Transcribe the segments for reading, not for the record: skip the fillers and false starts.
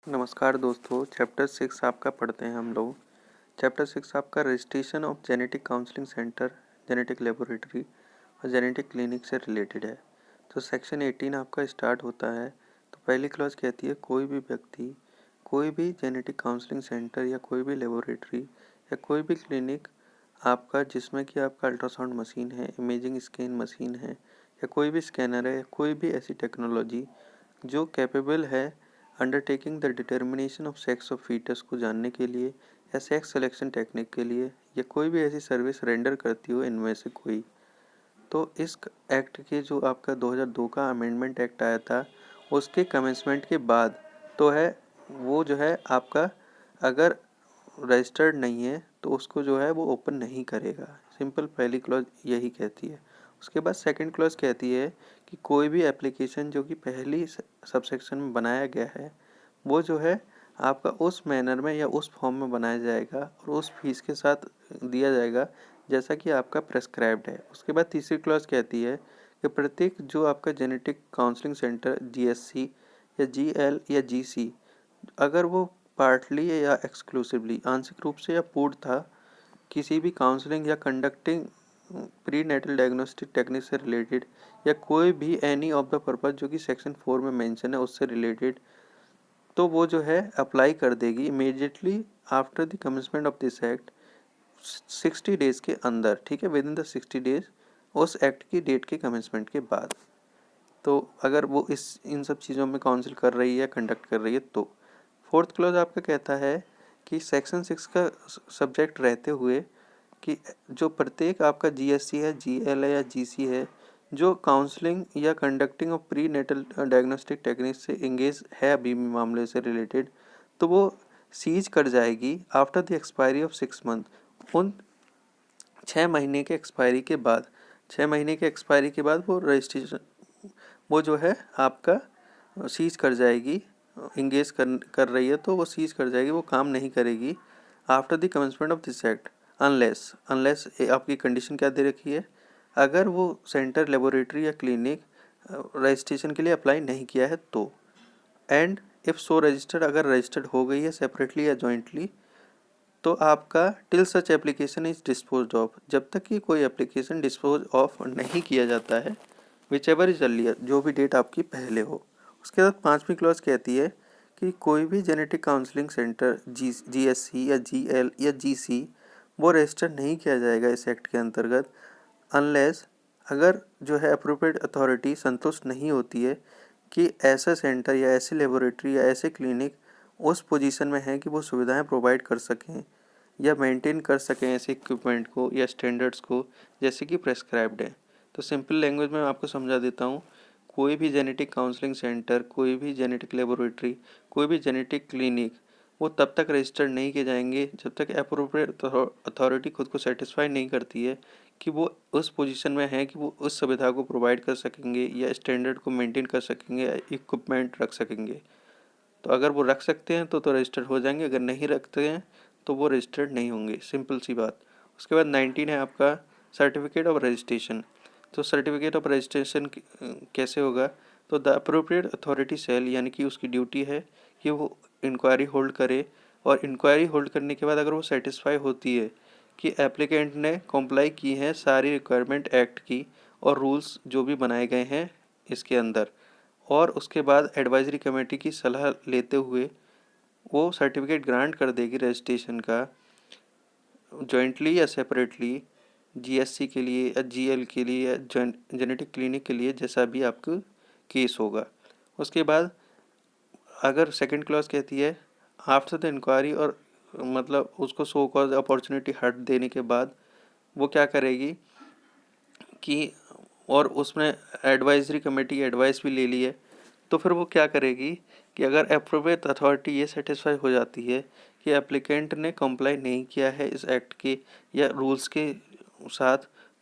नमस्कार दोस्तों, चैप्टर 6 आपका पढ़ते हैं हम लोग। चैप्टर 6 आपका registration of genetic counselling centre, genetic laboratory और जेनेटिक क्लिनिक से रिलेटेड है। तो सेक्शन 18 आपका स्टार्ट होता है। तो पहली क्लॉज कहती है कोई भी व्यक्ति कोई भी जेनेटिक काउंसलिंग सेंटर या कोई भी लेबोरेटरी या कोई भी क्लिनिक आपका जिसमें कि आपका अल्ट्रासाउंड मशीन है, इमेजिंग स्कैन मशीन है या कोई भी स्कैनर है या कोई भी ऐसी टेक्नोलॉजी जो कैपेबल है undertaking the determination of sex of foetus को जानने के लिए या सेक्स सिलेक्शन टेक्निक के लिए या कोई भी ऐसी सर्विस रेंडर करती हो इनमें से कोई। तो इस एक्ट के जो आपका 2002 का अमेंडमेंट एक्ट आया था उसके कमेंसमेंट के बाद तो है वो जो है आपका अगर रजिस्टर्ड नहीं है तो उसको जो है वो ओपन नहीं करेगा। सिंपल पहली क्लॉज यही कहती है। उसके बाद सेकंड क्लॉज कहती है कि कोई भी एप्लीकेशन जो कि पहली सबसेक्शन में बनाया गया है वो जो है आपका उस मैनर में या उस फॉर्म में बनाया जाएगा और उस फीस के साथ दिया जाएगा जैसा कि आपका प्रेस्क्राइब्ड है। उसके बाद तीसरी क्लॉज कहती है कि प्रत्येक जो आपका जेनेटिक काउंसलिंग सेंटर जीएससी या जीएल या जीसी अगर वो पार्टली या एक्सक्लूसिवली आंशिक रूप से या पूर्णतः किसी भी काउंसलिंग या conducting prenatal diagnostic technique से रिलेटेड या कोई भी एनी ऑफ द पर्पज जो कि सेक्शन 4 में मेंशन है उससे रिलेटेड, तो वो जो है अप्लाई कर देगी immediately after the commencement of this act 60 days के अंदर। ठीक है, विद इन द 60 डेज उस एक्ट की डेट के कमेंसमेंट के बाद। तो अगर वो इन सब चीज़ों में काउंसिल कर रही है, कंडक्ट कर रही है तो। फोर्थ क्लॉज आपका कहता है कि सेक्शन 6 का सब्जेक्ट रहते हुए कि जो प्रत्येक आपका जीएससी है, जीएल है या जीसी है जो काउंसलिंग या conducting of prenatal diagnostic technique से इंगेज है अभी मामले से रिलेटेड, तो वो सीज कर जाएगी after the expiry of 6 month. उन 6 महीने के एक्सपायरी के बाद 6 महीने के एक्सपायरी के बाद वो रजिस्ट्रेशन वो जो है आपका सीज कर जाएगी। इंगेज कर रही है तो वो सीज कर जाएगी, वो काम नहीं करेगी after the commencement of this act unless आपकी कंडीशन क्या दे रखी है, अगर वो सेंटर लेबोरेटरी या क्लिनिक रजिस्ट्रेशन के लिए अप्लाई नहीं किया है तो। एंड इफ़ सो रजिस्टर्ड अगर रजिस्टर्ड हो गई है सेपरेटली या जॉइंटली तो आपका till such application is dispose of, जब तक कि कोई एप्लीकेशन डिस्पोज ऑफ नहीं किया जाता है विच एवर इज अर्लियर, जो भी डेट आपकी पहले हो। उसके बाद पांचवी क्लॉज कहती है कि कोई भी जेनेटिक काउंसलिंग सेंटर जीएससी या जीएल या जीसी वो रजिस्टर नहीं किया जाएगा इस एक्ट के अंतर्गत अनलेस अगर जो है अप्रोप्रिएट अथॉरिटी संतुष्ट नहीं होती है कि ऐसा सेंटर या ऐसी लेबोरेटरी या ऐसे क्लिनिक उस पोजीशन में है कि वो सुविधाएं प्रोवाइड कर सकें या मेंटेन कर सकें ऐसे इक्विपमेंट को या स्टैंडर्ड्स को जैसे कि प्रेस्क्राइब्ड है। तो सिंपल लैंग्वेज में आपको समझा देता हूँ। कोई भी जेनेटिक काउंसलिंग सेंटर, कोई भी जेनेटिक लेबोरेटरी, कोई भी जेनेटिक क्लिनिक वो तब तक रजिस्टर्ड नहीं किए जाएंगे जब तक अप्रोप्रिएट अथॉरिटी खुद को सेटिस्फाई नहीं करती है कि वो उस पोजीशन में है कि वो उस सुविधा को प्रोवाइड कर सकेंगे या स्टैंडर्ड को मेंटेन कर सकेंगे या इक्विपमेंट रख सकेंगे। तो अगर वो रख सकते हैं तो रजिस्टर्ड हो जाएंगे, अगर नहीं रखते हैं तो वो रजिस्टर्ड नहीं होंगे। सिंपल सी बात। उसके बाद 19 है आपका सर्टिफिकेट ऑफ रजिस्ट्रेशन। तो सर्टिफिकेट ऑफ रजिस्ट्रेशन कैसे होगा, तो द अप्रोप्रिएट अथॉरिटी सेल यानी कि उसकी ड्यूटी है कि वो इंक्वायरी होल्ड करे और इंक्वायरी होल्ड करने के बाद अगर वो सेटिस्फाई होती है कि एप्लीकेंट ने कॉम्प्लाई की है सारी रिक्वायरमेंट एक्ट की और रूल्स जो भी बनाए गए हैं इसके अंदर, और उसके बाद एडवाइजरी कमेटी की सलाह लेते हुए वो सर्टिफिकेट ग्रांट कर देगी रजिस्ट्रेशन का जॉइंटली या सेपरेटली जीएससी के लिए या जीएल के लिए या जेनेटिक क्लिनिक के लिए जैसा भी आपका केस होगा। उसके बाद अगर सेकंड क्लॉज कहती है आफ्टर द इंक्वायरी और मतलब उसको सो कॉज अपॉर्चुनिटी हट देने के बाद वो क्या करेगी कि और उसमें एडवाइजरी कमेटी एडवाइस भी ले ली है तो फिर वो क्या करेगी कि अगर अप्रोप्रिएट अथॉरिटी ये सेटिस्फाई हो जाती है कि एप्लीकेंट ने कंप्लाई नहीं किया है इस एक्ट के या रूल्स के साथ,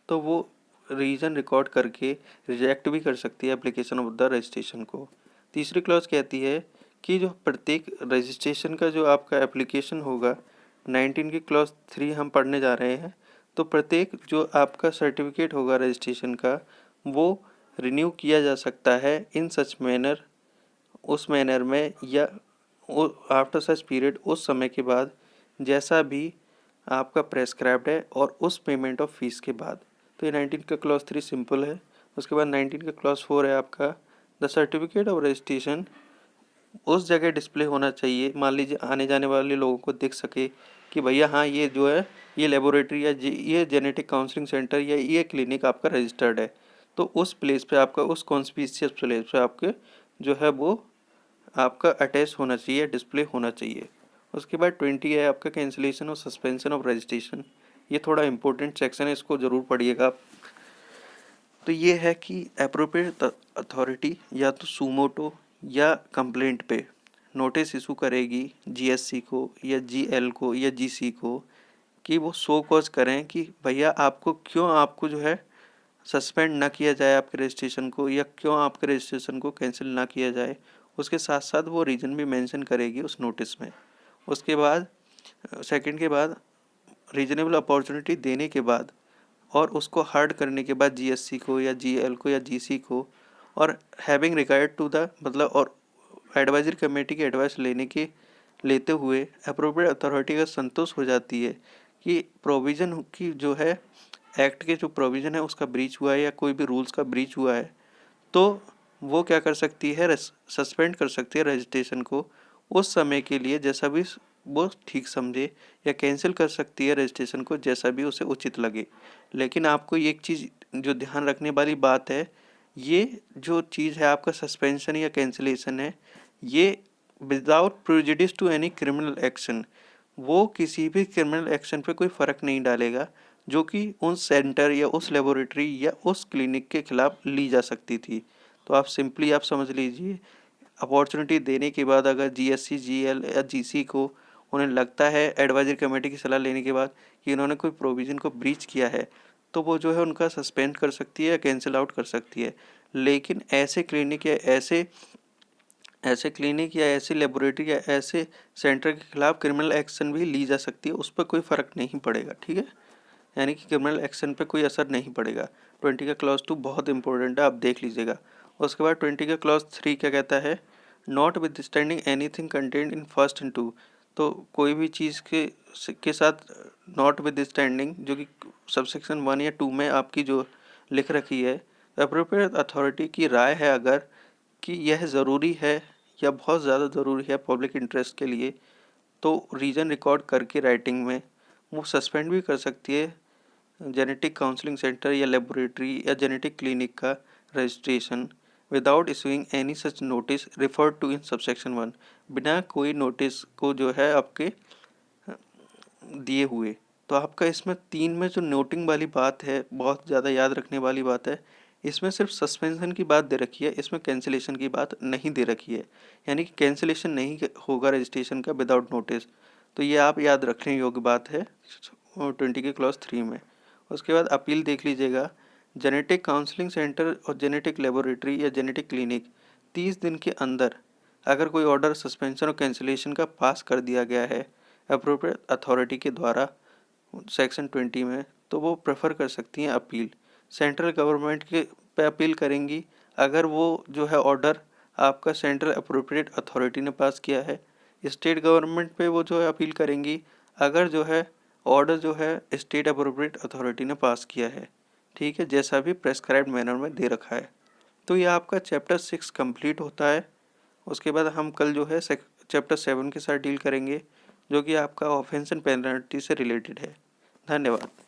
तो वो रीज़न रिकॉर्ड करके रिजेक्ट भी कर सकती है एप्लीकेशन ऑफ द रजिस्ट्रेशन को। तीसरी क्लॉज कहती है कि जो प्रत्येक रजिस्ट्रेशन का जो आपका एप्लीकेशन होगा 19 की क्लॉज 3 हम पढ़ने जा रहे हैं, तो प्रत्येक जो आपका सर्टिफिकेट होगा रजिस्ट्रेशन का वो रिन्यू किया जा सकता है इन सच मैनर उस मैनर में या आफ्टर सच पीरियड उस समय के बाद जैसा भी आपका प्रेस्क्राइब्ड है और उस पेमेंट ऑफ फीस के बाद। तो ये 19 का क्लॉज 3 सिंपल है। उसके बाद 19 का क्लॉज 4 है आपका, द सर्टिफिकेट ऑफ रजिस्ट्रेशन उस जगह डिस्प्ले होना चाहिए, मान लीजिए आने जाने वाले लोगों को दिख सके कि भैया हाँ ये जो है ये लेबोरेटरी या ये जेनेटिक काउंसलिंग सेंटर या ये क्लिनिक आपका रजिस्टर्ड है। तो उस प्लेस पे आपका, उस कॉन्स्पिशियस प्लेस पे आपके जो है वो आपका अटैच होना चाहिए, डिस्प्ले होना चाहिए। उसके बाद 20 है आपका कैंसिलेशन और सस्पेंशन ऑफ रजिस्ट्रेशन। ये थोड़ा इंपॉर्टेंट सेक्शन है, इसको ज़रूर पढ़िएगा आप। तो ये है कि अप्रोप्रिएट अथॉरिटी या तो सुमोटो या कंप्लेंट पे नोटिस इशू करेगी जीएससी को या जीएल को या जीसी को कि वो शो कॉज करें कि भैया आपको जो है सस्पेंड ना किया जाए आपके रजिस्ट्रेशन को, या क्यों आपके रजिस्ट्रेशन को कैंसिल ना किया जाए। उसके साथ साथ वो रीज़न भी मेंशन करेगी उस नोटिस में। उसके बाद सेकंड के बाद रीजनेबल अपॉर्चुनिटी देने के बाद और उसको हर्ड करने के बाद जीएससी को या जीएल को या जीसी को, और हैविंग रिगार्ड टू द मतलब और एडवाइजरी कमेटी की एडवाइस लेते हुए अप्रोप्रिएट अथॉरिटी का संतोष हो जाती है कि प्रोविज़न की जो है एक्ट के जो प्रोविज़न है उसका ब्रीच हुआ है या कोई भी रूल्स का ब्रीच हुआ है, तो वो क्या कर सकती है, सस्पेंड कर सकती है रजिस्ट्रेशन को उस समय के लिए जैसा भी वो ठीक समझे, या कैंसिल कर सकती है रजिस्ट्रेशन को जैसा भी उसे उचित लगे। लेकिन आपको एक चीज़ जो ध्यान रखने वाली बात है, ये जो चीज़ है आपका सस्पेंशन या कैंसिलेशन है, ये without prejudice to any criminal action, वो किसी भी क्रिमिनल एक्शन पे कोई फ़र्क नहीं डालेगा जो कि उस सेंटर या उस लेबोरेटरी या उस क्लिनिक के खिलाफ ली जा सकती थी। तो आप सिंपली आप समझ लीजिए, अपॉर्चुनिटी देने के बाद अगर जीएससी जीएल या जीसी को उन्हें लगता है एडवाइजरी कमेटी की सलाह लेने के बाद कि इन्होंने कोई प्रोविज़न को ब्रीच किया है, तो वो जो है उनका सस्पेंड कर सकती है या कैंसिल आउट कर सकती है। लेकिन ऐसे क्लिनिक या ऐसे लेबोरेटरी या ऐसे सेंटर के खिलाफ क्रिमिनल एक्शन भी ली जा सकती है, उस पर कोई फ़र्क नहीं पड़ेगा। ठीक है, यानी कि क्रिमिनल एक्शन पे कोई असर नहीं पड़ेगा। 20 का क्लॉज 2 बहुत इंपॉर्टेंट है, आप देख लीजिएगा। उसके बाद 20 का क्लॉज 3 क्या कहता है, not with standing anything content in first and 2। तो कोई भी चीज़ के साथ नॉट विद स्टैंडिंग जो कि सबसेक्शन 1 या 2 में आपकी जो लिख रखी है, अप्रोप्रिएट अथॉरिटी की राय है अगर कि यह ज़रूरी है या बहुत ज़्यादा ज़रूरी है पब्लिक इंटरेस्ट के लिए, तो रीज़न रिकॉर्ड करके राइटिंग में वो सस्पेंड भी कर सकती है जेनेटिक काउंसलिंग सेंटर या लेबोरेटरी या जेनेटिक क्लिनिक का registration without issuing any such notice referred to in subsection 1, बिना कोई नोटिस को जो है आपके दिए हुए। तो आपका इसमें 3 में जो नोटिंग वाली बात है, बहुत ज़्यादा याद रखने वाली बात है, इसमें सिर्फ सस्पेंशन की बात दे रखी है, इसमें कैंसिलेशन की बात नहीं दे रखी है। यानी कि कैंसिलेशन नहीं होगा रजिस्ट्रेशन का विदाउट नोटिस। तो ये आप याद रखने योग्य बात है 20 के क्लॉज 3 में। उसके बाद अपील देख लीजिएगा, जेनेटिक काउंसलिंग सेंटर और जेनेटिक लेबोरेटरी या जेनेटिक क्लिनिक 30 दिन के अंदर अगर कोई ऑर्डर सस्पेंशन और कैंसिलेशन का पास कर दिया गया है अप्रोप्रिएट अथॉरिटी के द्वारा सेक्शन 20 में, तो वो प्रेफर कर सकती हैं अपील। सेंट्रल गवर्नमेंट के पे अपील करेंगी अगर वो जो है ऑर्डर आपका सेंट्रल अप्रोप्रिएट अथॉरिटी ने पास किया है। स्टेट गवर्नमेंट पे वो जो है अपील करेंगी अगर जो है ऑर्डर जो है स्टेट अप्रोप्रिएट अथॉरिटी ने पास किया है। ठीक है, जैसा भी प्रेस्क्राइब्ड मैनर में दे रखा है। तो ये आपका चैप्टर 6 कंप्लीट होता है। उसके बाद हम कल जो है चैप्टर 7 के साथ डील करेंगे जो कि आपका ऑफेंस एंड पेनल्टी से रिलेटेड है। धन्यवाद।